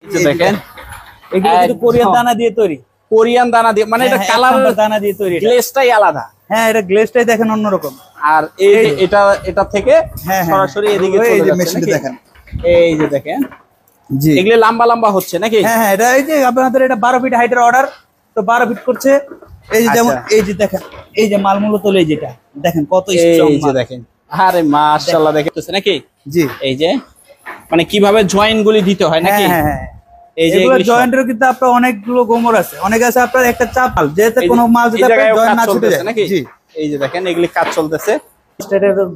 দেখেন এগুলো কিন্তু কোরিয়ান দানা দিয়ে তৈরি। কোরিয়ান দানা দিয়ে মানে এটা কালার দানা দিয়ে তৈরি, গ্লেজটাই আলাদা। হ্যাঁ, এটা গ্লেজটাই দেখেন অন্যরকম। আর এই যে এটা থেকে সরাসরি এদিকে চলে যাচ্ছে নাকি? দেখেন এই যে দেখেন, জি এগুলো লম্বা লম্বা হচ্ছে নাকি? হ্যাঁ হ্যাঁ, এটা এই যে আপনাদের এটা 12 ফিট হাইটের অর্ডার, তো 12 ফিট করছে। এই যে যেমন এই যে দেখেন, এই যে মাল মূলত এই যেটা দেখেন কত স্ট্রং, এই যে দেখেন, আরে মাশাআল্লাহ দেখতেছেন নাকি? জি, এই যে মানে কিভাবে জয়েন্ট গুলি দিতে হয় নাকি? হ্যাঁ হ্যাঁ, এই যে জয়েন্টের কিন্তু আপনার অনেকগুলো গোমর আছে, অনেক আছে আপনার একটা চাপ যেতে কোনো মাল যেতে জয়েন্ট না ছুটে যায় নাকি? জি, এই যে দেখেন এগুলি কাজ চলতেছে।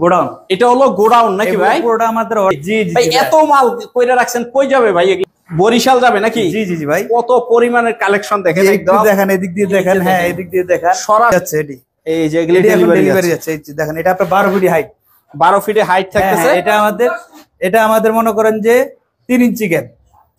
গোডাউন, এটা হলো গোডাউন নাকি ভাই? পুরোটা আমাদের। জি জি ভাই, এত মাল কইরা রাখছেন, কই যাবে ভাই এগুলি? বরিশাল যাবে নাকি? জি জি জি ভাই, কত পরিমাণের কালেকশন দেখেন, একদম দেখেন এদিক দিয়ে দেখেন, হ্যাঁ এদিক দিয়ে দেখেন সরা যাচ্ছে। এটি এই যে এগুলি ডেলিভারি যাচ্ছে, এই যে দেখেন এটা আপনার 12 ফিট হাইট, 12 ফিটে হাইট থাকতেছে। এটা আমাদের মনে করেন যে 3 ইঞ্চি গ্যাপ,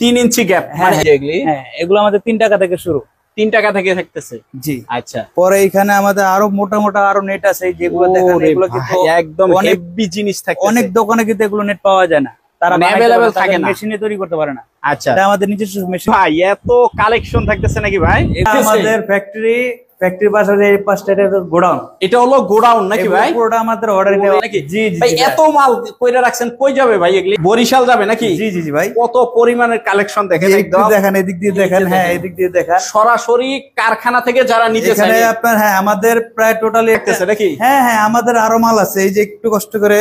3 ইঞ্চি গ্যাপ, মানে এগুলি এগুলো আমাদের 3 টাকা থেকে শুরু, 3 টাকা থেকে থাকতেছে। জি, আচ্ছা। পরে এখানে আমাদের আরো মোটা মোটা আরো নেট আছে, যেগুলো দেখেন এগুলো কিন্তু একদম হেভি জিনিস থাকে। অনেক দোকানে কিন্তু এগুলো নেট পাওয়া যায় না, তারা अवेलेबल থাকে না, মেশিনে তৈরি করতে পারে না। আচ্ছা, এটা আমাদের নিজস্ব মেশিন। ভাই এত কালেকশন থাকতেছে নাকি ভাই? আমাদের ফ্যাক্টরি পাশে এই পাঁচটা গোডাউন, এটা হলো গোডাউন নাকি ভাই? পুরোটা আমাদের অর্ডার নেওয়া নাকি? জি জি ভাই, এত মাল কইরা রাখছেন, কই যাবে ভাই এগুলি? বরিশাল যাবে নাকি? জি জি জি ভাই, কত পরিমাণের কালেকশন দেখেন, একদম দেখেন এদিক দিয়ে দেখেন, হ্যাঁ এদিক দিয়ে দেখেন সরাসরি কারখানা থেকে যারা নিতে চায় এখানে আপনার। হ্যাঁ, আমাদের প্রায় টোটালি দেখতেছে নাকি? হ্যাঁ হ্যাঁ, আমাদের আরো মাল আছে, এই যে একটু কষ্ট করে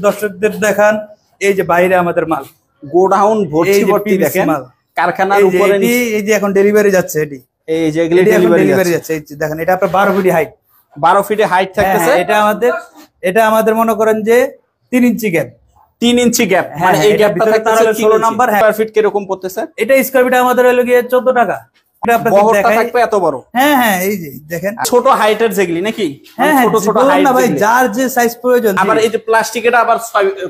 দর্শকদের দেখান। এই যে বাইরে আমাদের মাল, গোডাউন ভর্তি ভর্তি দেখেন মাল, কারখানার উপরে। এই যে এখন ডেলিভারি যাচ্ছে, এটি এই যে এগুলি ডেলিভারি যাচ্ছে। এই যে দেখেন এটা আপনার 12 ফিট হাইট, 12 ফিটে হাইট থাকতেছে। এটা আমাদের মনে করেন যে 3 ইঞ্চি গ্যাপ, 3 ইঞ্চি গ্যাপ, মানে এই গ্যাপটা থাকতেছে 16 নাম্বার। স্কয়ার ফিট কিরকম পড়তেছে? এটা স্কয়ার ফিট আমাদের হলো গিয়ে 14 টাকা। বহরটা থাকবে এত বড়। হ্যাঁ হ্যাঁ, এই যে দেখেন ছোট হাইটের যেগুলি নাকি? হ্যাঁ, ছোট ছোট হাইট না ভাই, যার যে সাইজ প্রয়োজন। আবার এই যে প্লাস্টিক, এটা আবার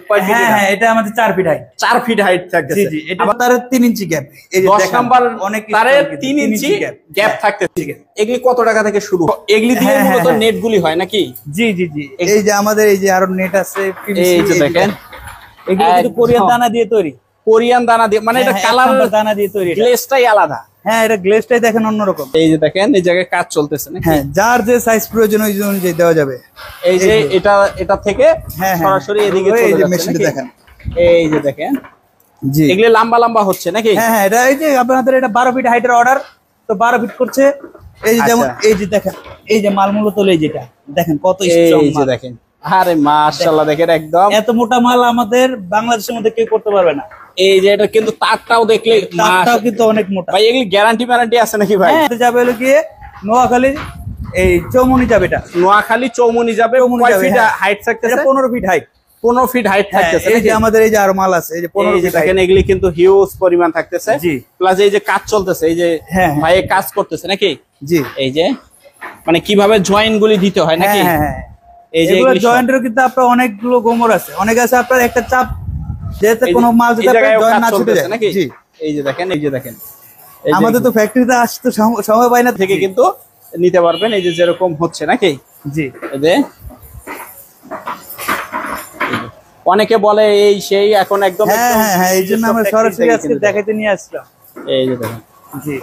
কয় ফিট? হ্যাঁ, এটা আমাদের 4 ফিট হাইট, 4 ফিট হাইট থাকতেছে। জি জি, এটা তার 3 ইঞ্চি গ্যাপ। এই যে 10 নাম্বার অনেক তারে 3 ইঞ্চি গ্যাপ থাকতেছে। এগুলি কত টাকা থেকে শুরু? এগুলি দিয়ে মূলত নেট গুলি হয় নাকি? জি জি জি, এই যে আমাদের এই যে আরো নেট আছে। এই যে দেখেন এগুলো কিন্তু কোরিয়ান দানা দিয়ে তৈরি, কোরিয়ান দানা দিয়ে, মানে এটা কালার দানা দিয়ে তৈরি, গ্লেজটাই আলাদা। হ্যাঁ, এটা গ্লেজটাই দেখেন অন্যরকম। এই যে দেখেন এই জায়গায় কাজ চলতেছে নাকি? হ্যাঁ, যার যে সাইজ প্রয়োজন ওই অনুযায়ী দেওয়া যাবে। এই যে এটা থেকে সরাসরি এদিকে চলে যাচ্ছে মেশিনটা দেখেন। এই যে দেখেন, জি এগুলো লম্বা লম্বা হচ্ছে নাকি? হ্যাঁ হ্যাঁ, এটা এই যে আপনাদের এটা 12 ফিট হাইটের অর্ডার, তো 12 ফিট করছে। এই যে যেমন এই যে দেখেন, এই যে মাল মূলত এই যেটা দেখেন কত স্ট্রং। এই যে দেখেন, আরে মাশাআল্লাহ দেখেন, একদম এত মোটা মাল আমাদের বাংলাদেশের মধ্যে কেউ করতে পারবে না। এই যে এটা কিন্তু তারটাও দেখলে, তারটাও কিন্তু অনেক মোটা ভাই। এগুলি গ্যারান্টি আছে নাকি ভাই? হ্যাঁ, যাবে হলো গিয়ে নোয়াখালী, এই চৌমনি যাবে, এটা নোয়াখালী চৌমনি যাবে। কয় ফিট হাইট থাকতেছে? 15 ফিট হাইট, 15 ফিট হাইট থাকতেছে। এই যে আমাদের এই যে আরো মাল আছে, এই যে 15 ফিট দেখেন, এগুলি কিন্তু হিউজ পরিমাণ থাকতেছে। জি, প্লাস এই যে কাজ চলতেছে, এই যে ভাই কাজ করতেছে নাকি? জি, এই যে মানে কিভাবে জয়েন্ট গুলি দিতে হয় নাকি? হ্যাঁ হ্যাঁ, এই যে জয়েন্টের কিন্তু আপনার অনেকগুলো গোমর আছে, অনেক আছে আপনার একটা চাপ যেতে কোনো মাল যেতে জয়েন্ট না ছুটে যায় নাকি? জি, এই যে দেখেন, এই যে দেখেন আমাদের তো ফ্যাক্টরিতে আসতে সময় পাই না, থেকে কিন্তু নিতে পারবেন। এই যে যেরকম হচ্ছে নাকি? জি, এই যে অনেকে বলে এই সেই, এখন একদম। হ্যাঁ হ্যাঁ হ্যাঁ, এই জন্য আমরা সরাসরি আজকে দেখাইতে নিয়ে আসলাম। এই যে দেখেন, জি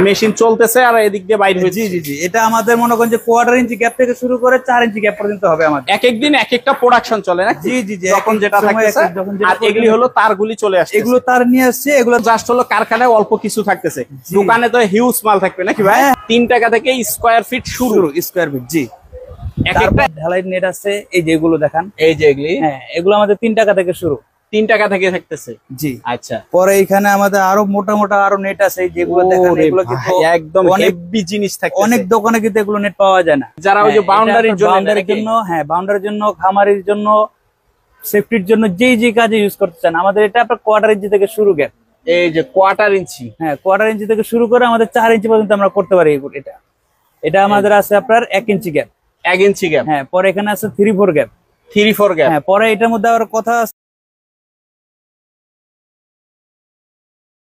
মেশিন চলতেছে আর এদিক দিয়ে বাইরে হচ্ছে। জি জি জি, এটা আমাদের মনে করেন যে 1/4 ইঞ্চি গ্যাপ থেকে শুরু করে 4 ইঞ্চি গ্যাপ পর্যন্ত হবে আমাদের। এক এক দিন এক একটা প্রোডাকশন চলে না? জি জি জি, যখন যেটা থাকতেছে। আর এগুলি হলো তারগুলি চলে আসছে, এগুলো তার নিয়ে আসছে, এগুলো জাস্ট হলো কারখানায় অল্প কিছু থাকতেছে। দোকানে তো হিউজ মাল থাকবে নাকি ভাই? 3 টাকা থেকে স্কয়ার ফিট শুরু, স্কয়ার ফিট। জি, এক একটা ঢালাই নেট আছে, এই যে এগুলো দেখান, এই যে এগুলি, হ্যাঁ এগুলো আমাদের 3 টাকা থেকে শুরু, 3 টাকা থেকে থাকতেছে। জি, আচ্ছা। পরে এখানে আমাদের আরো মোটা মোটা আরো নেট আছে, যেগুলো দেখেন এগুলো কিন্তু একদম হেভি জিনিস থাকে। অনেক দোকানে কিন্তু এগুলো নেট পাওয়া যায় না। যারা ওই যে বাউন্ডারির জন্য, হ্যাঁ বাউন্ডারির জন্য, খামারির জন্য, সেফটির জন্য যে কাজে ইউজ করতে চান, আমাদের এটা আপনার 1/4 ইঞ্চি থেকে শুরু গ্যাপ। এই যে 1/4 ইঞ্চি, হ্যাঁ 1/4 ইঞ্চি থেকে শুরু করে আমাদের 4 ইঞ্চি পর্যন্ত আমরা করতে পারি। এটা আমাদের আছে আপনার 1 ইঞ্চি গ্যাপ, 1 ইঞ্চি গ্যাপ। হ্যাঁ, পরে এখানে আছে 3/4 গ্যাপ, 3/4 গ্যাপ। হ্যাঁ, পরে এটার মধ্যে আবার কথা আছে